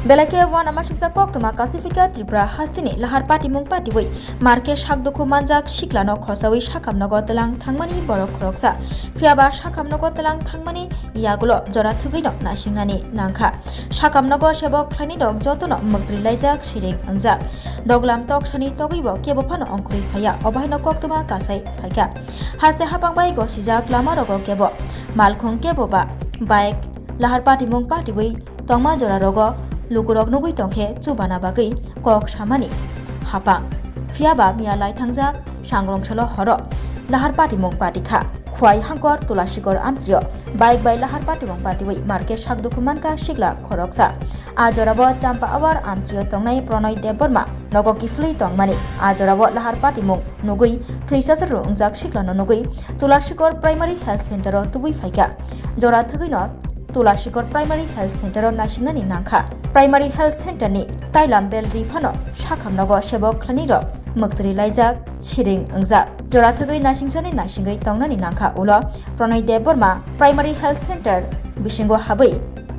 Belake wan amasuksa koktoma kasifika Tripura hastini lahar pati mung pati wei marke shakduku manjak shiklano khosawi shakamnogo telang thangmani borok roksa fiaba shakamnogo telang thangmani yagulo jora thugaino nasingnani nangkha shakamnogo sebok khlani dok jotono mukri laijak siring angjak doglam tok sani togibo kebo phano ongkuri phaya obaino koktoma kasai phaika haste hapangbai gosijak lama rogo kebo malkhung kebo ba bike lahar pati mung pati wei tongma jora rogo lukurok nugui tongkhe chubana bagui kok samani hapang fiaba mia lai thangjak sangrongshalo horo lahar pati mung pati kha khwai hangkor tulasikor amchio bike bai lahar pati mung pati wei marke sakdukumanka sigla khoroksa ajorabo champa awar amchio tongnai Pranay Deborma nogo kiflui tongmani ajorabo lahar pati mung nugui thuisasaro ungjak siglano nugui tulasikor primary health center o tubui phaika jora thuguino Tulasikor Primary Health Center o nasingnani nangkha Primary Health Center ni Tailam Bel Rifano Shakamnogo sebok khlani ro muktri laijak siring angjak jora thugui nasingsani nasingui tongnani nangkha ulo Pranay Deborma Primary Health Center bisingo habui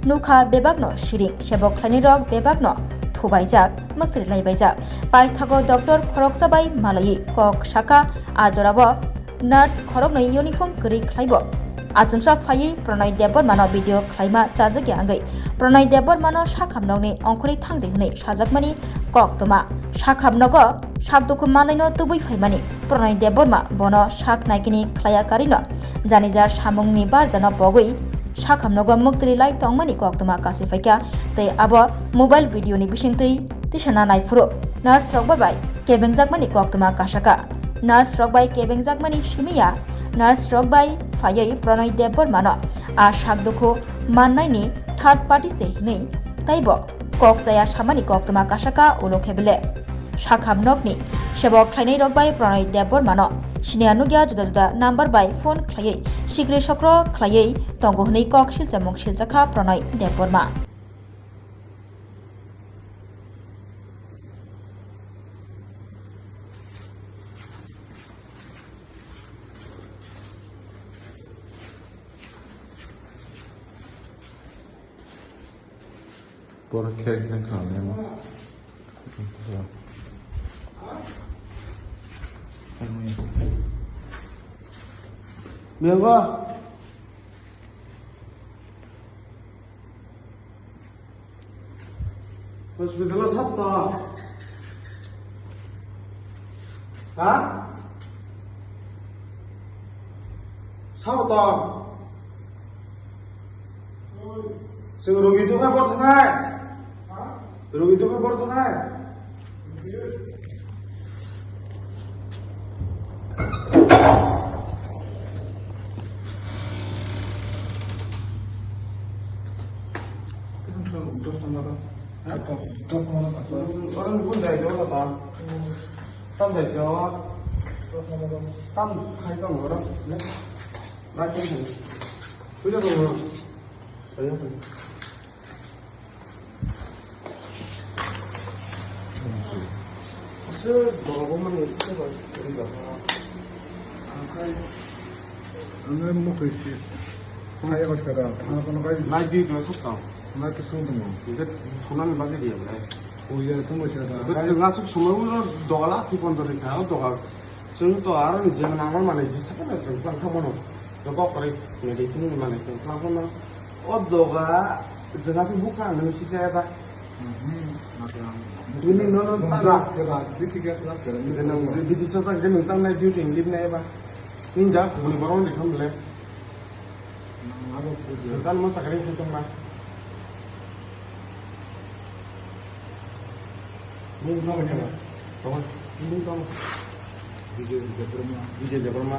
nukha bebagno siring sebok khlani rok bebagno thubaijak muktri laibaijak paithago Dr. Khoroksabai malai kok saka ajorabo nurse khoroknai uniform kri khlaibo Achumsa phai Pranay Debormano video khlaima chajagi angai Pranay Debormano sakhamnogni ongkhori thangde hne sajakmani koktoma sakhamnogo sakduku manaino tubui phaimani Pranay Deborma bono sak naikini khlaya karino janijar samungni barjano bogui sakhamnogo muktri lai tongmani koktoma kasi phaika tei abo mobile video ni bisingtui tisana naifuro nurse rokbai kebengjakmani koktoma kasaka nurse rokbai kebengjakmani simiya nurse rokbai phayai Pranay Debormano a sakduku mannaini third party se hinui taibo kok jaya samani koktoma kasaka ulokhebele sakhamnokni sebok khlainai rokbai Pranay Debormano sinia nugya juda juda number by phone khlaiai sikri sokro khlaiai tongo hnei kok silchamung silchakha Pranay Deborma Bora kek na kami mo. Miyangko. Hospital sabta. Ha? sabta. Sing rogi itu kan portengah. Rogi itu kan portengah. Orang pun dari Jawa apa? Tam dari Jawa. Tam khai tam orang. Lagi ni. Sudah belum? Saya. Bawa itu apa? Anda mau kasih? Saya harus kata. Apa nak? Lagi dua suka. Nak kesungguh. Itu sunan bagi dia. Oh ya, semua saya. Itu ngasuk semua ular dola tipon dari kau dola. Contoh orang ni jangan nama mana je. Siapa nak jangan kamu no. Doa korek medicine ni mana jangan kamu no. Oh doa jangan sih bukan mesti saya tak. Ini nolong tak. Jangan di contoh jangan tentang naik duty ni ni apa. Ninja boleh baron di sana boleh. Kan mau sekarang itu mah. Ini apa ni? Tahu? Ini tahu. Video Deborma.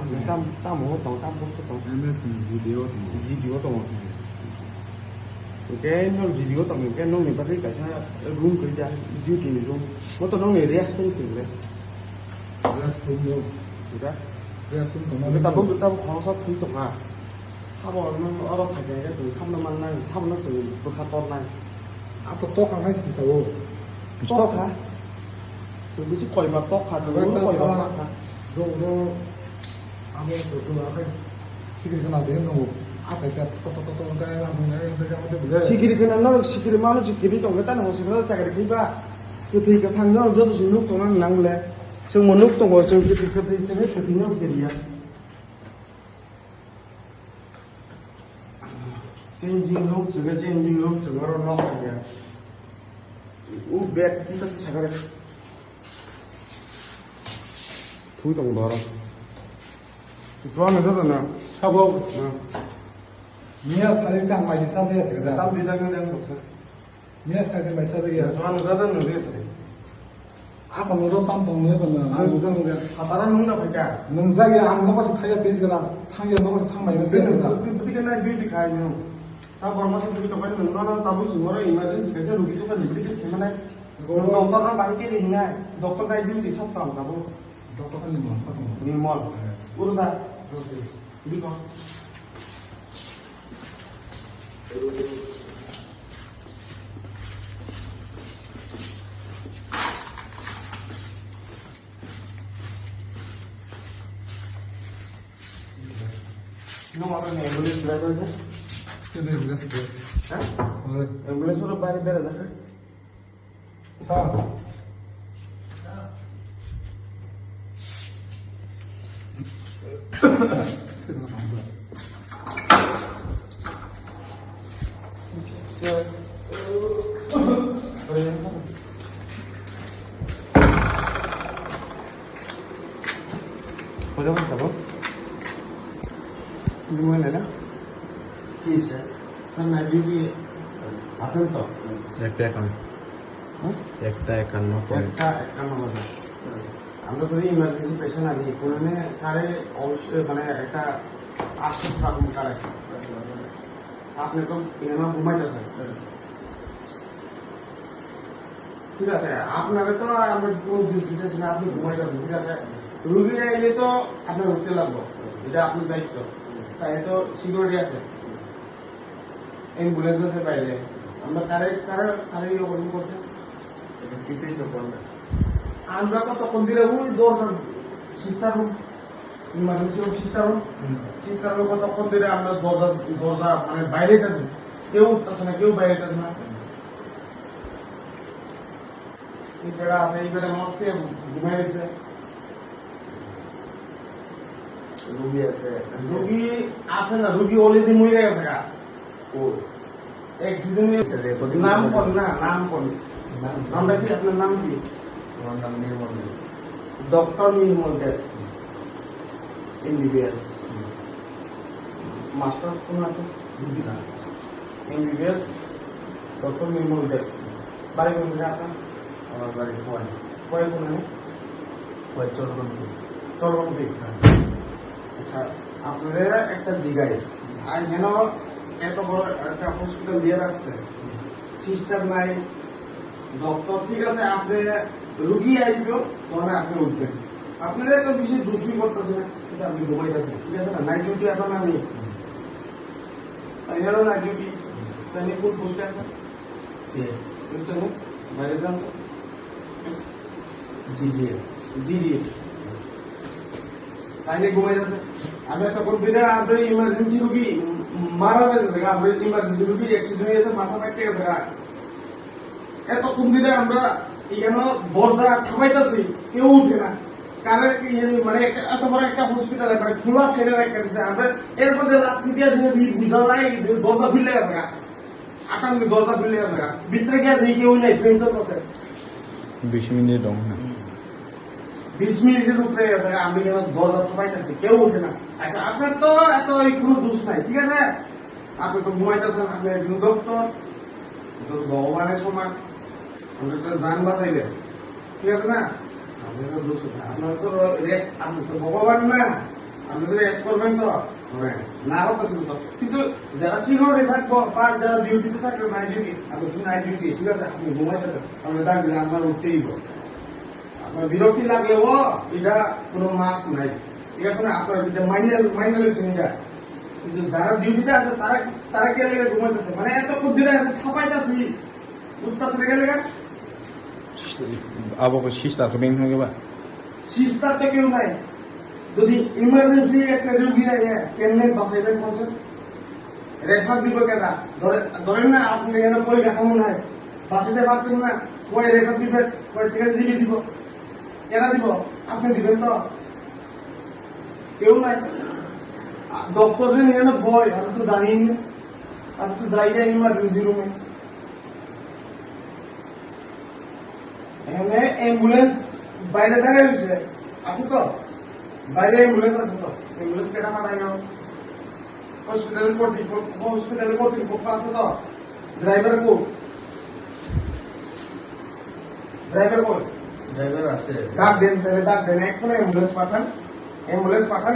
Tamu tahu post tahu. Video tahu. Cái nó video tầm cái nó mình bắt thấy cả sao room cái ra duy trì room có tôi nói nghề rest không chịu đấy được cái ta khó sót thứ tục à sao mà nó đâu phải cái sự xong năm nay xong nó sự tôi khá to này Apa tu kan hai sih sawo. to hả tôi biết coi mà to hả tôi biết coi mà hả Do apa tu apa? Sikit kenal dia nunggu. apa itu toto kayak langsung aja kita bisa Sikiri kena nol sikiri mana sikiri tong kita nol sikiri cakar kita ketika tanggal jodoh sinuk tong nang le sing menuk tong sing ketika cene ketika kedia changing look juga ro nok ya bet kita cakar tu tong dora Tuan itu na 하고 미야 사진상 많이 사세요 제가 tam di dagang yang buksa 미야 사진 많이 사세요 Tuan itu na nuri apa 너도 땀 내거나 아 무슨 게 Hasaran nuna peka 농사기 안 먹어서 타야 되지거나 탕에 먹어서 탕 많이 되지거나 Ketika naik duit dikayanya, tak bermaksud begitu kan nona tamu semua emergency biasa rugi itu kan dibeli ke mana? Dokter kan balik ini nggak, dokter naik duit di shop tamu kamu dokter kan limon di mall, urut dah, di kok. Lu apa nih ambulans drivernya? 그래도 우리가 쓰고 Hah? 어 Ambulans udah balik beres dah. 사 Boleh mas kamu? Di mana na? Yes sir. Sir naik duit asal to? একটা একান্ন একটা একান্ন point একটা একান্ন বছর আমরা যদি emergency patient আনি কোনে কারে অবশ্যই মানে একটা আশ্বাস রাখুন কারে আপনি তো এখানে ঘুমাইতেছেন ঠিক আছে আপনারা তো আমরা কোনো ডিসিশন না আপনি ঘুমাইতেছেন ঠিক আছে রুগী এলে তো আপনার উঠতে লাগবে এটা আপনার দায়িত্ব তাই তো সিকিউরিটি আছে অ্যাম্বুলেন্স আছে বাইরে আমরা কারে কারে কারে অবলম্বন করছি আমরা তো তখন দিলে ওই দরজা sister room emergency room sister room তখন দিলে আমরা দরজা দরজা মানে বাইরে যাচ্ছি কেউ উঠতেছে না কেউ বাইরে যাচ্ছে না এই বেড়া আছে এই বেড়া মধ্যে ঘুমাই গেছে রুগী আছে রুগী আছে না রুগী অলরেডি মরে গেছে গা ও অ্যাক্সিডেন্ট নাম কোন না নাম কোন নামটা কি আপনার নাম কি আমার নাম নির্মল দে। ডক্টর নির্মল দেব এমবিবিএস মাস্টার কোন আছে এমবিবিএস ডক্টর নির্মল দেব বাড়ি কোন জায়গা আপনার আমার বাড়ি পয় কয় কোন পয় চলবন্তি চলবন্তি আচ্ছা আপনাদের একটা জিগাই আর যেন এত বড় একটা হসপিটাল দিয়ে রাখছে সিস্টার নাই ডক্টর ঠিক আছে আপনি রুগী আইবেও তখন আপনি উঠবেন আপনারা একটা বিশেষ দোষী করতেছে না কিন্তু আপনি ঘুমাইতেছেন ঠিক আছে না নাইট ডিউটি এখন আমি তাই জন্য নাইট ডিউটি জানি কোন পোস্টে আছে কিন্তু বাইরে যান জি তাইলে ঘুমাইতেছে আমি একটা কোন দিনে আপনার ইমার্জেন্সি রুগী মারা যাচ্ছে আপনার ইমার্জেন্সি রুগী অ্যাক্সিডেন্ট হয়েছে মাথা ফাটতে গেছে এত কোন দিনে আমরা এখানে দরজা ঠাপাইতেছি কেউ উঠে না কারের মানে এত বড় একটা হসপিটালে মানে খোলা ছেড়ে রাখতে দিচ্ছে আমরা এর মধ্যে লাঠি দিয়ে দিয়ে বুঝা যায় দরজা খুলে গেছে আটাঙ্গি দরজা খুলে গেছে ভিতরে গিয়ে দেখি কেউ নাই পেন্টার কাছে 20 মিনিট দম না 20 মিনিটের উপরে গেছে আমি এখানে দরজা ঠাপাইতেছি কেউ উঠে না আচ্ছা আপনার তো এত কোনো দোষ নাই ঠিক আছে আপনি তো ঘুমাইতেছেন আপনি একজন ডক্টর ভগবানের সমান আপনি তো যান বাঁচাইবেন ঠিক আছে না আপনি তো দোষ না আপনার তো রেস্ট আপনি তো ভগবান না আপনি তো রেস্ট করবেন তো না হতেছিল তো কিন্তু যারা সিকিউরিটি থাকবো বা যারা ডিউটিতে থাকবে নাইট ডিউটি আপনি নাইট ডিউটি ঠিক আছে আপনি ঘুমাইতেছেন আপনি ডাকবেন আপনার উঠতেই আপনার বিরক্তি লাগলেও এটা কোনো মাস্ক নাই ঠিক আছে না আপনার মাইনে লেগেছেন এটা কিন্তু যারা ডিউটিতে আছে তারা তারা কে লেগে ঘুমাইতেছে মানে এত দিনে থাপাইতেছি উঠতেছে লেগে লেগে আবহাওয়া শিস্তা তো বেং হয়ে গেবা সিস্টার তো কেউ নাই যদি ইমার্জেন্সি একটা রোগী আয় কেমনে বাঁচাইবেন বলছেন রেফার দিব কেনা ধরেন না আপনি এখানে পরীক্ষা কেমন হয় বাসিতে পারতেন না ওই রেফার দিবে ওই থেকে জিবি দিব কেনা দিব আপনি দিবেন তো কেউ নাই দপ্তরে নিয়ে না ভয় আমি তো জানি না আমি তো যাই না ইমার্জেন্সি রুমে এখানে অ্যাম্বুলেন্স বাইরে দাঁড়িয়ে রয়েছে আছে তো বাইরে অ্যাম্বুলেন্স আছে তো অ্যাম্বুলেন্স কেটা পাঠাই না হসপিটালের কর্তৃপক্ষ আছে তো ড্রাইভার কো ড্রাইভার আছে ডাক দেন তাহলে ডাক দেন এক্ষুনি অ্যাম্বুলেন্স পাঠান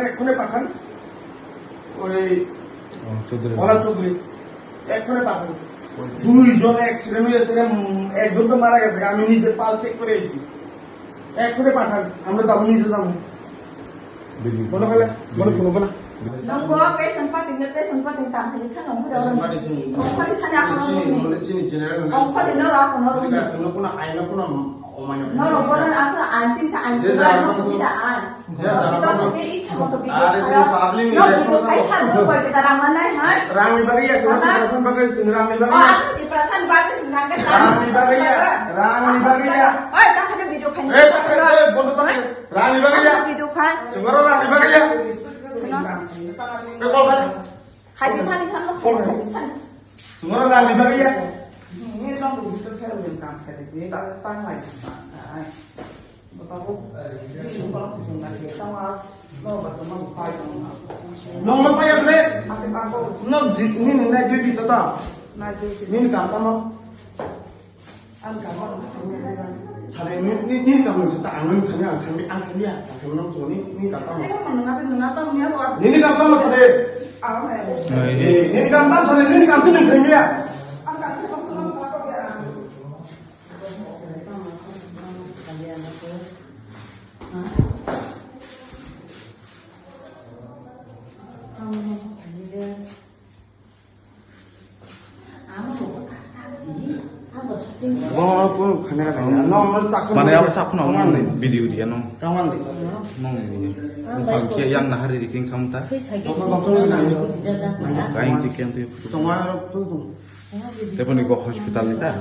এক্ষুনি পাঠান ওই ভোলা চৌধুরী এক্ষুনি পাঠান দুইজন অ্যাক্সিডেন্ট হয়েছে একজন তো মারা গেছে আমি নিজে পাল চেক করে এসেছি এক্ষুনি পাঠান আমরা যাবো নিজে যাবো বলো বলে বলো শুনবো না Nông có cái sân phát tình cái sân phát tình cảm thì khá nóng đâu. Ông phát thì thằng nào cũng ông phát thì nó lo còn nó nó đâu có nó sẽ ăn tin cả ăn cái nó cũng đã ăn. Nó có cái ít trong cái nó cũng phải thằng nó phải ta làm ăn này hết. Rang ni bagi ya, cuma perasan bagi, cuma rang ni bagi. Oh, di perasaan bagus dengan cái Rang ni bagi ya. Oi, tak ada video kan. Tak bodoh tak. Rang ni bagi ya. Video kan. Cuma rang ni bagi ya. Kau kan? Hai di mana kan lo? Cuma rang ni bagi ya. Ini dong bisa kayak udah kampret ini tak panai. Bapak bu, ini kalau sudah kita mah lo berteman pai dong. Nong apa ya ble? Apa apa? Nong ini nina duty tu tak? Nanti Ni kata no. kamu Cari ni kamu sudah angin tanya asal dia nong cuma ni kata no. Menengah ni apa? Ni kata no sade. Apa Ni kata sade ni kata ni tanya. Oh, pun kena kena. Nong cak. Mana yang cak nong video dia nong. Kawan deh. Nong ini. Nong kia yang nahari di king kamu tak. Dokter ni. Kain di king tu. Tunggu tu. Tapi ni go hospital ni tak.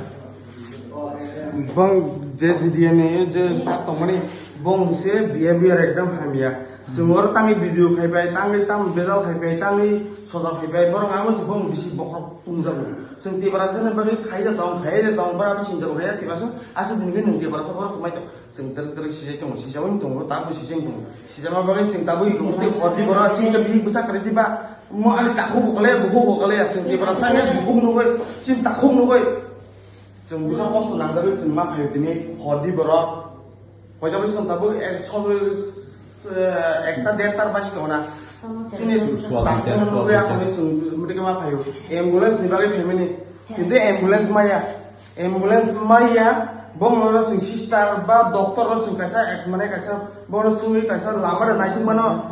Bang je dia ni je start tunggu ni. Bang se behavior ekdam hamia. Semua tangi video khai tangi tam bedal khai tangi sosok khai orang aman sebong bisi bokor tunggal. Sing tiba rasa ni bagi khai dah tong berapa sih dah khai tiba rasa asal ni kan tiba rasa orang kumai tu sing sisi tu sisi awin tu tahu sisi tu sisi mana bagi sing tahu itu mesti khodi berapa sing lebih besar kerja tiba mau alih tahu bukale sing tiba rasa ni buku nukai sing tahu nukai sing bukan kos tu nanggal sing mak hai ini khodi berapa kau jadi sing tahu একটা দেড়টার পাশে তো না mereka mah payu ambulans ni bagi family itu ambulans maya bong mana sing sister ba dokter lo sing kaisa ek mana kaisa bong sui kaisa lama dan naik mana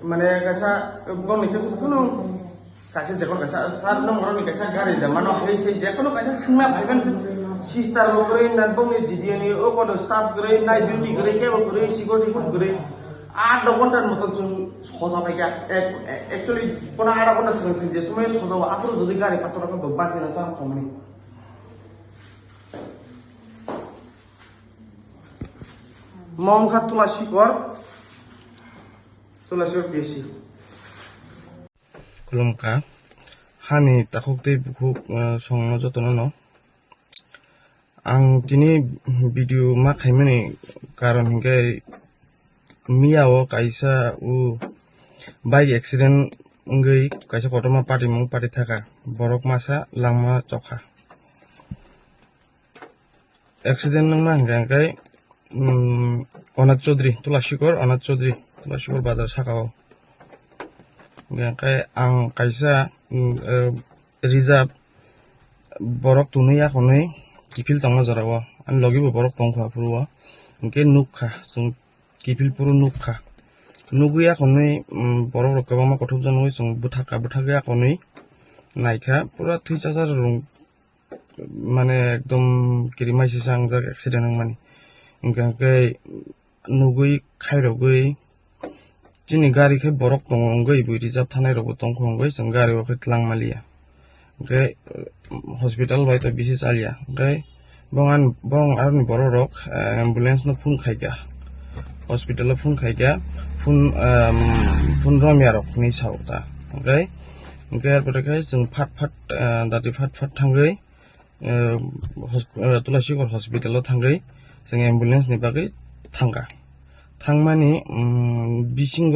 mana kaisa bong ni kaisa kuno kaisa jakon kaisa sar nong orang ni kaisa gari dah mana hei sei jakon kaisa singma bhaiban sister lo kore nan bong ni jidian ni o kono staff kore night duty kore ke kore security kore 8 ঘন্টার মতো সোজা পাইকা actually কোন 8 ঘন্টা ছিল যে সময় সোজা আতর যদি গাড়ি কত রকম বাকি না চান কমনি মম খাত তোলা শিকর বেশি खुलुमका हानि ताखुकते बुखुक संनो जतन न आं दिनै भिडिअ मा खायमानि कारण हिंगे मियाओ काइसा उ बाइक एक्सीडेंट गई काइसा कटमा पार्टी मु पार्टी थाका बरक मासा लांमा चखा एक्सीडेंट नंग मा हंगाय अनाथ चौधरी तुलासिकर बाजार साकाव गाय आं काइसा रिजार्व बरक तुनैया खनै किफिल तंग जराव आं लगिबो बरक तंखा पुरुवा इनके नुखा जों किफिल पुरु नुखा नुगैया खनै बरक रकबामा कथब जानोय जों बुथागैया खनै नायखा पुरा थैसाजार रं माने एकदम किरिमाइसि सांग जाग एक्सीडेंट माने इनके नुगै खायरगै जिनि गारि खै बरक दंगै बुइ रिजार्व थानाय रबो दंखंगै जों गारि वखै लांमालिया ओमफ्राय हस्पिटाल बायता बिसि चालिया ओमफ्राय बं आरो बर' रक एम्बुलेन्स न फुन खायगा हस्पिटाल फुन खायगा फुन रमिया रक नि सावता ओमफ्राय आरो जों फाट दादि फाट थांगै तुलासिगर हस्पिटालाव थांगै जों एम्बुलेन्स नि बागै थांमानि बिसिंग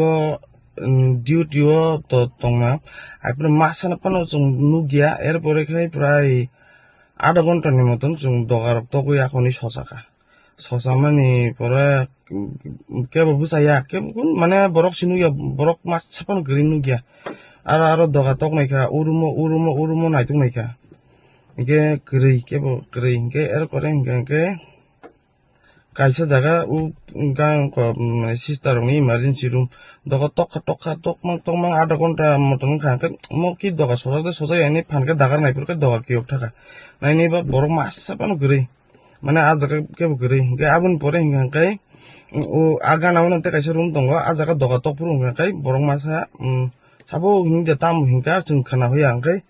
डिउटियाव दंना आइफोर मासाना पानो जों नुगिया एरपरे प्राय आधा घन्टानि मतन जों दगारक तगै आखनि ससा मानि परे केबो बुसाया केबो माने बरक सिनुया बरक मास सापान गरि नुगिया आरो दगा तगनायखा उरुमो नायतुंनायखा इके गरै केबो गरै इके एरपरे इके kaisa jaga u gang ko sister ni emergency room doga tokmang ada gonta moton khang mo ki doga soja yani phanka dagar nai purka doga ki oktaka nai ni ba borok masa panu gri mane a jaga ke gri ge abun pore hingang kai u aga na unte kaisa room tongo a jaga doga tokpuru hingang kai borok masa sabo hingja tam hingka jung khana hoyang kai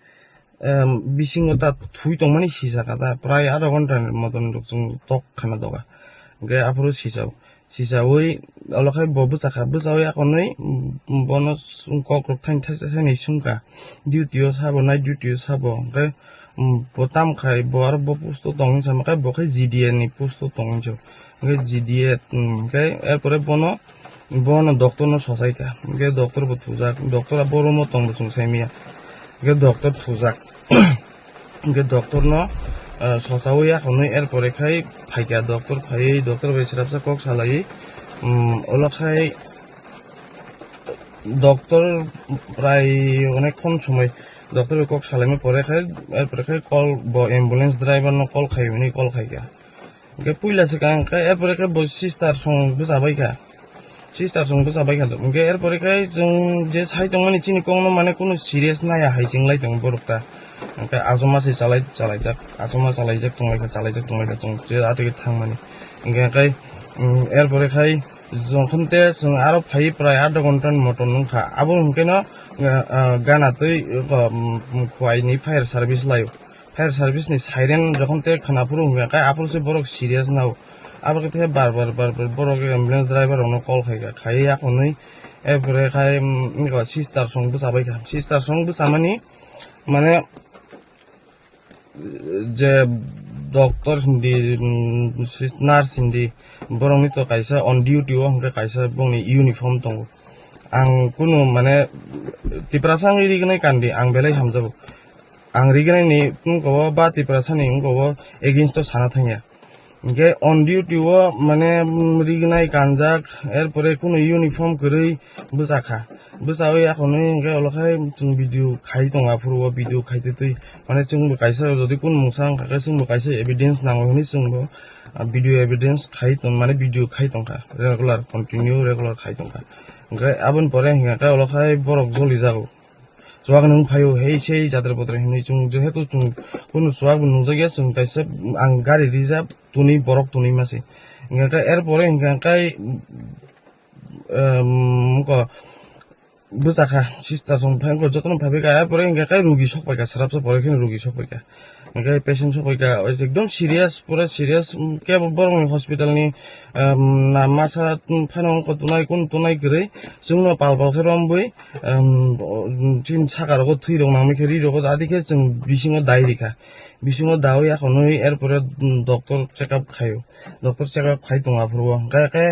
bisingo ta thui tongmani sisa kada prai ada gonta moton jung tok khana doga ge apuru sisawoi olokai busawi akonoi bonus kokrok thain thasani sungka duty sabo night duty sabo ge botam khai bor bo pusto tong sama kai bokai GDN ni pusto tong jo ge GDN ge erpore bono doctor no sosaika ge doctor bo tujak doctor boromo tong sung saimia ge doctor tujak ge doctor no ससावया खनै एरपरे खाय फाइका doctor बेसराबसा कक सालाय ओलाखाय doctor प्राय अनेक कम समय doctor कक सालायमे परे खाय एरपरे खाय कल ब एम्बुलेंस ड्राइवर न कल खायनि कल खायगा के पुइलासे कां खाय एरपरे खाय ब सिस्टर सं बसाबायका के एरपरे खाय जों जे साइदंनि चिनि कौन माने कोनो सीरियस नाया हाइजिंलाय दं बरकता ओमफ्राय आजमासे चालायजाक तंलायखा जों जे आथिखे थांमानि ओमफ्राय एरपरे खाय जों खनते जों आरो फाइ प्राय आधा घन्टानि मटन नंखा आबो ओंखायनो गाना तै खुवाइनि फायार सार्भिस लायो फायार सार्भिसनि साइरेन जखनते खोनाफुरु ओंखाय आफुरसे बरक सिरियास नाव आबोके बार बरक एम्बुलेंस ड्राइवर न कल खाय आखनै एरपरे खाय सिस्टार सं बसामानि माने जे डॉक्टर हिंदी नार्स हिंदी बरंनि तो कायसा ऑन ड्यूटी हमके कायसा बंनि यूनिफॉर्म दं आं कुनु माने तिप्रासां रिगनै कान्दी आं बेलाय हामजाबो आं रिगनै नि कुनखौ बा तिप्रासानि कुनखौ एगेंस्ट तो साना थांया के ऑन ड्यूटी माने रिगनै कानजाक एरपरे कुनु यूनिफॉर्म गरै बुसावे आखनै के अलखाय जों भिडियो खाइ दं आफुरु भिडियो खाइते माने जों कायसा जदि कुन मुसां काका जों कायसा एविडेंस नांगौनि जों भिडियो एविडेंस खाइ दं माने भिडियो खाइ दंखा रेगुलार खाइ दंखा ओमफ्राय आबन परे हिंगा अलखाय बरक जलि जागौ जुवाग नों फायो हे से जाद्र बद्र हिनै जों जेहेतु जों कुनु जुवाग नुजागिया जों कायसा आं गारि रिजार्भ तुनि बरक तुनि मासे हिंगा एरपरे हिंगा बुजाखा सिस्टार सं फाइनखौ जतन भाबिका एरपरे हिंगा रुगि सकबायका सराबसा परेखिन रुगि सकबायका ओमफ्राय पेशेंट सकबायका एकदम सिरियास पुरा सिरियास के बरं हस्पिटालनि मासा फाइनखौ तुनाय गरै जोंनो पालबालखे रमबै चिन साकारखौ थैरौ नामैखे रिरखौ आदिखे जों बिसिङाव दायरिखा बिसिङाव दावै आखनै एरपरे डॉक्टर चेकआप खायो डॉक्टर चेकआप खाइ दं आफुरु काके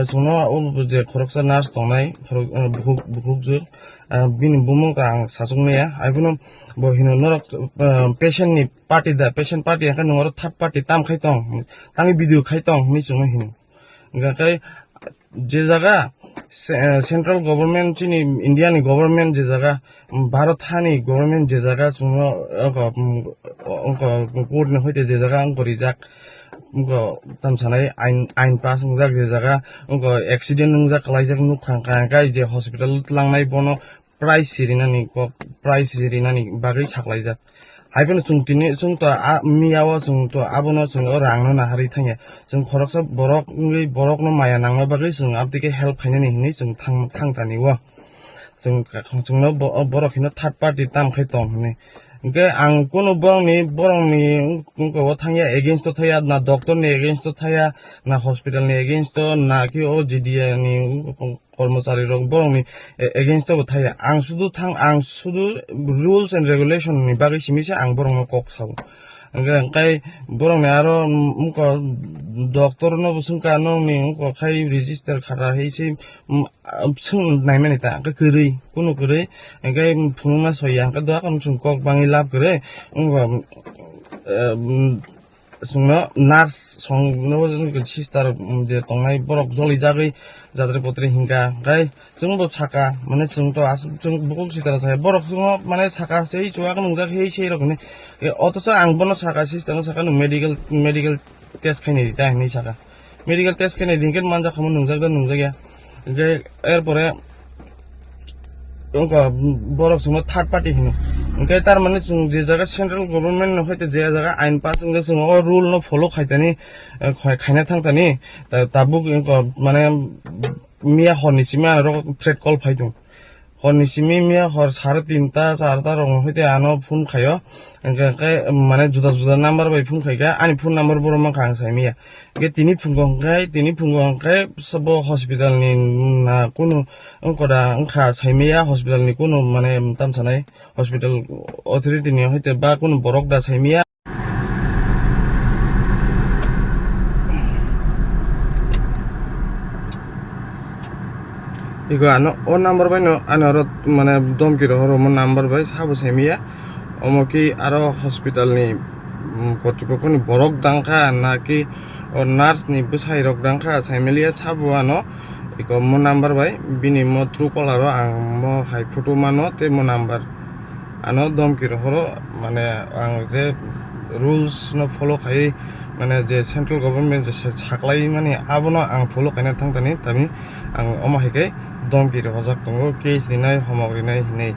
जोंनो जे खरकसा नार्स दंनाय बुखुकजुर बिनि बुमुका आं सासंनाया आइबुनो बहिनो नरक पेशेंट पार्टी आखा नंगर थर्ड पार्टी ताम खाइ दं तांनि भिडियो खाइ दं निसुनो हिनो ओंखाय जे जागा सेंट्रल गवर्नमेंट चिनि इंडिया नि गवर्नमेंट जे जागा भारत हानि गवर्नमेंट जे जागा जोंनो कोर्ट ने होते जे जागा अंको रिजाक उनको तमसानाय आइन पास जाक जे जागा उनको एक्सीडेंट नंजाक लाइजाक नुखांका जे हॉस्पिटल लांनाय बनो प्राइस सिरिनानि बागै साखलायजाक हाइबेन जोंतिनि जों तो मियाव जों तो आबनो जों रांनो नाहारि थाङे जों खरकसा बरक न माया नांनो बागै जों आपदिके हेल्प खायनानि हिनै जों थांतानि जोंनो बर'खिनो थार्ड पार्टी तामखाय दं होनो ओमफ्राय आं कुनु बरंनि उनखौ थांया एगेन्स्ट थाया ना डक्टरनि एगेन्स्ट थाया ना हस्पिटालनि एगेन्स्ट ना कि ओ जिडियानि कर्मचारी रग बरंनि एगेन्स्ट थाया आं सुदु रुल्स एन्ड रेगुलेशननि बागै सिमिसे आं बरंनो कक साव ओंखाय बरंनि आरो उनखौ डक्टरनो सुनकानो नि उनखौ खाय रेजिस्टार खारा हैसे सों नायमाने ता गरै कुनु गरै ओंखाय फुंना सया ओंखाय दहा कम सुं कक बाङै लाभ गरै उनखौ सुंनो नार्स संनो सिस्टार जे तंनाय बरक जलि जागै जाद्रे पत्रे हिंगा ओंखाय जोंबो साका माने जोंथ' जों बकल सिस्टार साय बरक जों माने साका सै जुवा नंजाक हे सै रकने अथच आं बनो साका सिस्टार साका मेडिकल टेस्ट खायनाय दा नि साका मेडिकल टेस्ट खायनाय दिंकेन मानजा खामो नंजाक नंजाया ओंखाय एरपरे उनखौ बरक जों थार्ड पार्टी होनो ओंखाय तार माने जों जे जायगा सेंट्रेल गभर्नमेन्ट न हयते जे जायगा आइन पास जों रुल न फॉलो खायतानि खायना थांतानि ताबु माने मिया हरनिसिमा आरो थ्रेड कल फायदों हरनिसिमी मिया हर 3:30 4टा रंग हयते आनो फोन खायो ओंखाय माने जुदा नाम्बार बाय फोन खायगा आनि फोन नाम्बार बर माखा आं सायमिया के तिनि फुंगो ओंखाय सब हस्पिटालनि ना कुनु अंकदा अंखा सायमिया हस्पिटालनि कुनु माने तामसानाय हस्पिटाल अथॉरिटीनि हयते बा कुनु बरक दा सायमिया इको आनो ओ नम्बर बाय न आनो माने दमकिरो हरो मन नम्बर बाय साबो सायमिया अमकी आरो हस्पिटालनि कर्तृपक्षनि बरक दांखा नाकि और नार्स नि बसाय रक दांखा सायमिलिया साबो आनो इको मन नम्बर बाय बिनि म थ्रु कलारो आं म हाय फटो मानो ते म नम्बर आनो दमकिरो हरो माने आं जे रुल्स न फॉलो खाय माने जे सेंट्रल गभर्नमेन्ट जे साख्लाय माने आबोनो आं फॉलो खायना थांतानि ताबि आं अमा हायकै दमकिरो हजाक दंगो केस रिनाय हमक रिनाय हिनै